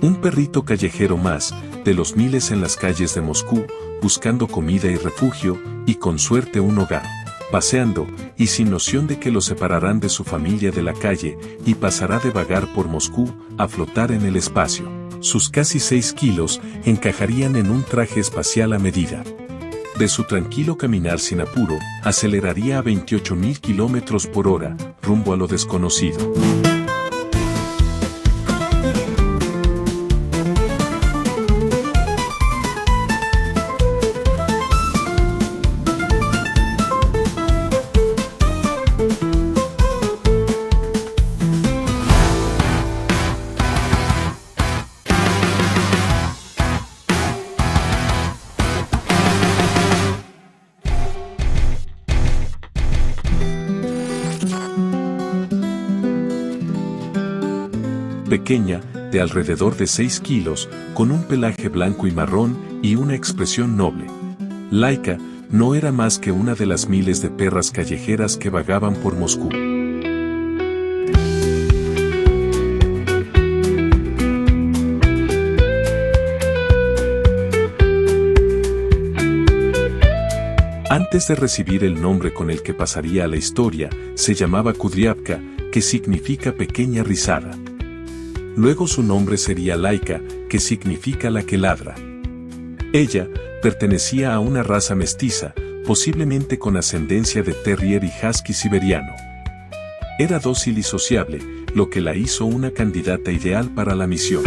Un perrito callejero más, de los miles en las calles de Moscú, buscando comida y refugio, y con suerte un hogar. Paseando, y sin noción de que lo separarán de su familia de la calle, y pasará de vagar por Moscú, a flotar en el espacio. Sus casi 6 kilos encajarían en un traje espacial a medida. De su tranquilo caminar sin apuro, aceleraría a 28.000 kilómetros por hora, rumbo a lo desconocido. Pequeña, de alrededor de 6 kilos, con un pelaje blanco y marrón y una expresión noble. Laika no era más que una de las miles de perras callejeras que vagaban por Moscú. Antes de recibir el nombre con el que pasaría a la historia, se llamaba Kudryavka, que significa pequeña rizada. Luego su nombre sería Laika, que significa la que ladra. Ella pertenecía a una raza mestiza, posiblemente con ascendencia de terrier y husky siberiano. Era dócil y sociable, lo que la hizo una candidata ideal para la misión.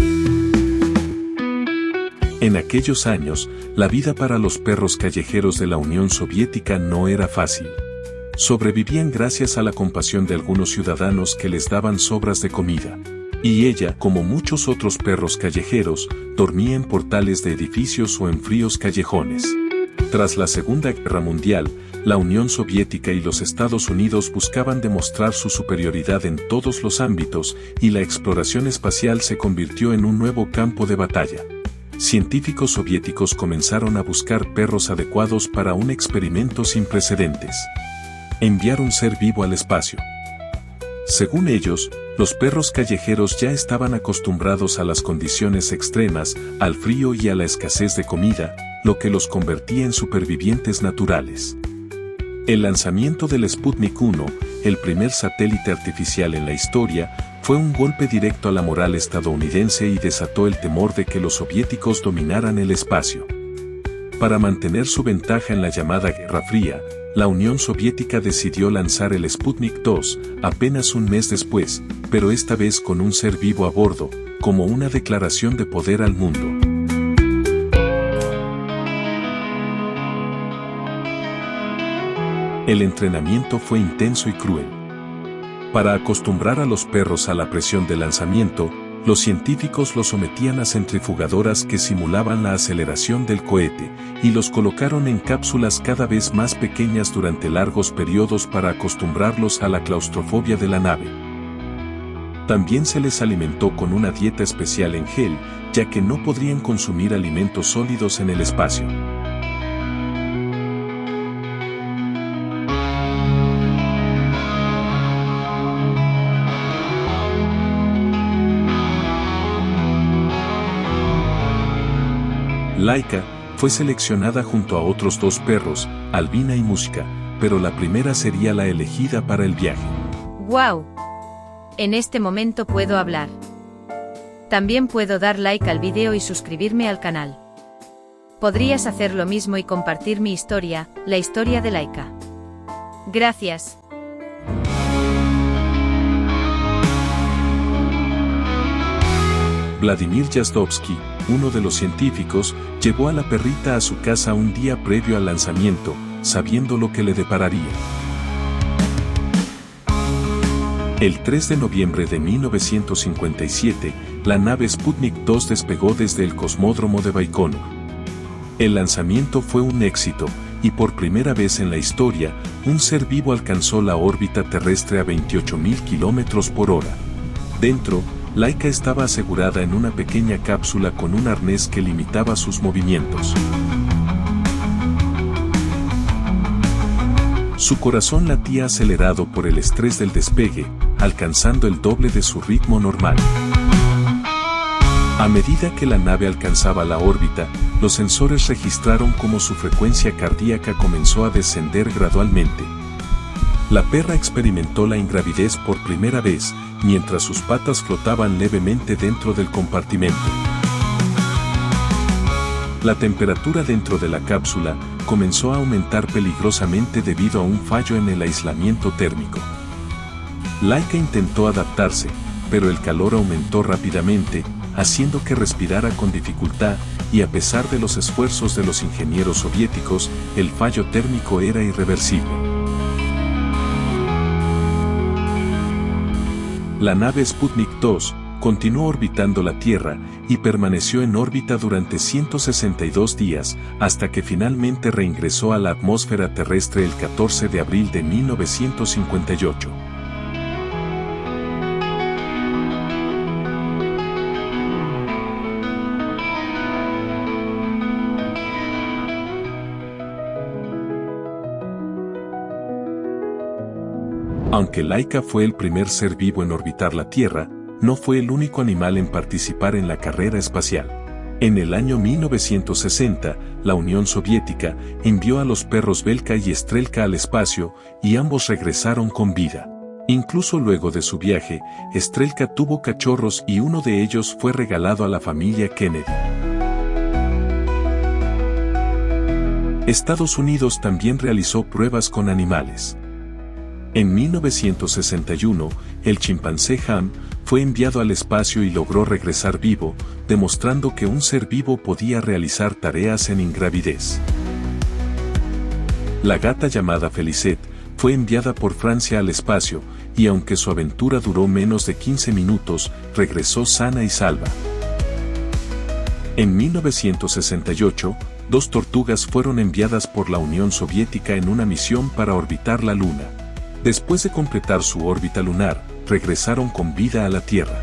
En aquellos años, la vida para los perros callejeros de la Unión Soviética no era fácil. Sobrevivían gracias a la compasión de algunos ciudadanos que les daban sobras de comida. Y ella, como muchos otros perros callejeros, dormía en portales de edificios o en fríos callejones. Tras la Segunda Guerra Mundial, la Unión Soviética y los Estados Unidos buscaban demostrar su superioridad en todos los ámbitos, y la exploración espacial se convirtió en un nuevo campo de batalla. Científicos soviéticos comenzaron a buscar perros adecuados para un experimento sin precedentes: enviar un ser vivo al espacio. Según ellos, los perros callejeros ya estaban acostumbrados a las condiciones extremas, al frío y a la escasez de comida, lo que los convertía en supervivientes naturales. El lanzamiento del Sputnik 1, el primer satélite artificial en la historia, fue un golpe directo a la moral estadounidense y desató el temor de que los soviéticos dominaran el espacio. Para mantener su ventaja en la llamada Guerra Fría, la Unión Soviética decidió lanzar el Sputnik 2 apenas un mes después, pero esta vez con un ser vivo a bordo, como una declaración de poder al mundo. El entrenamiento fue intenso y cruel. Para acostumbrar a los perros a la presión del lanzamiento, los científicos los sometían a centrifugadoras que simulaban la aceleración del cohete, y los colocaron en cápsulas cada vez más pequeñas durante largos periodos para acostumbrarlos a la claustrofobia de la nave. También se les alimentó con una dieta especial en gel, ya que no podrían consumir alimentos sólidos en el espacio. Laika fue seleccionada junto a otros 2 perros, Albina y Mushka, pero la primera sería la elegida para el viaje. ¡Wow! En este momento puedo hablar. También puedo dar like al video y suscribirme al canal. Podrías hacer lo mismo y compartir mi historia, la historia de Laika. Gracias. Vladimir Yazdovsky, uno de los científicos, llevó a la perrita a su casa un día previo al lanzamiento, sabiendo lo que le depararía. El 3 de noviembre de 1957, la nave Sputnik 2 despegó desde el cosmódromo de Baikonur. El lanzamiento fue un éxito, y por primera vez en la historia, un ser vivo alcanzó la órbita terrestre a 28.000 kilómetros por hora. Dentro, Laika estaba asegurada en una pequeña cápsula con un arnés que limitaba sus movimientos. Su corazón latía acelerado por el estrés del despegue, alcanzando el doble de su ritmo normal. A medida que la nave alcanzaba la órbita, los sensores registraron cómo su frecuencia cardíaca comenzó a descender gradualmente. La perra experimentó la ingravidez por primera vez, mientras sus patas flotaban levemente dentro del compartimento. La temperatura dentro de la cápsula comenzó a aumentar peligrosamente debido a un fallo en el aislamiento térmico. Laika intentó adaptarse, pero el calor aumentó rápidamente, haciendo que respirara con dificultad, y a pesar de los esfuerzos de los ingenieros soviéticos, el fallo térmico era irreversible. La nave Sputnik 2 continuó orbitando la Tierra y permaneció en órbita durante 162 días, hasta que finalmente reingresó a la atmósfera terrestre el 14 de abril de 1958. Aunque Laika fue el primer ser vivo en orbitar la Tierra, no fue el único animal en participar en la carrera espacial. En el año 1960, la Unión Soviética envió a los perros Belka y Strelka al espacio, y ambos regresaron con vida. Incluso luego de su viaje, Strelka tuvo cachorros y uno de ellos fue regalado a la familia Kennedy. Estados Unidos también realizó pruebas con animales. En 1961, el chimpancé Ham fue enviado al espacio y logró regresar vivo, demostrando que un ser vivo podía realizar tareas en ingravidez. La gata llamada Felicette fue enviada por Francia al espacio, y aunque su aventura duró menos de 15 minutos, regresó sana y salva. En 1968, 2 tortugas fueron enviadas por la Unión Soviética en una misión para orbitar la Luna. Después de completar su órbita lunar, regresaron con vida a la Tierra.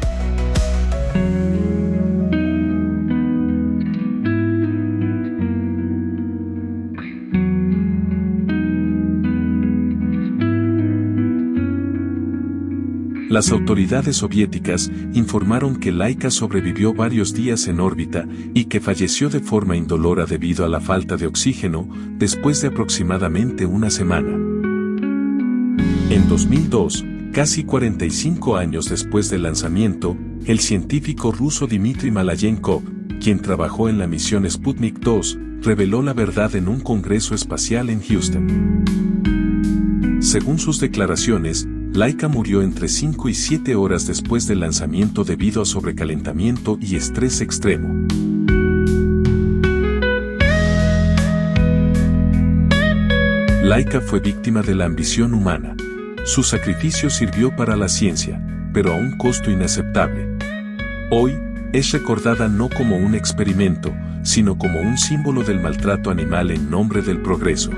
Las autoridades soviéticas informaron que Laika sobrevivió varios días en órbita y que falleció de forma indolora debido a la falta de oxígeno después de aproximadamente una semana. En 2002, casi 45 años después del lanzamiento, el científico ruso Dmitry Malayenkov, quien trabajó en la misión Sputnik 2, reveló la verdad en un congreso espacial en Houston. Según sus declaraciones, Laika murió entre 5 y 7 horas después del lanzamiento debido a sobrecalentamiento y estrés extremo. Laika fue víctima de la ambición humana. Su sacrificio sirvió para la ciencia, pero a un costo inaceptable. Hoy, es recordada no como un experimento, sino como un símbolo del maltrato animal en nombre del progreso.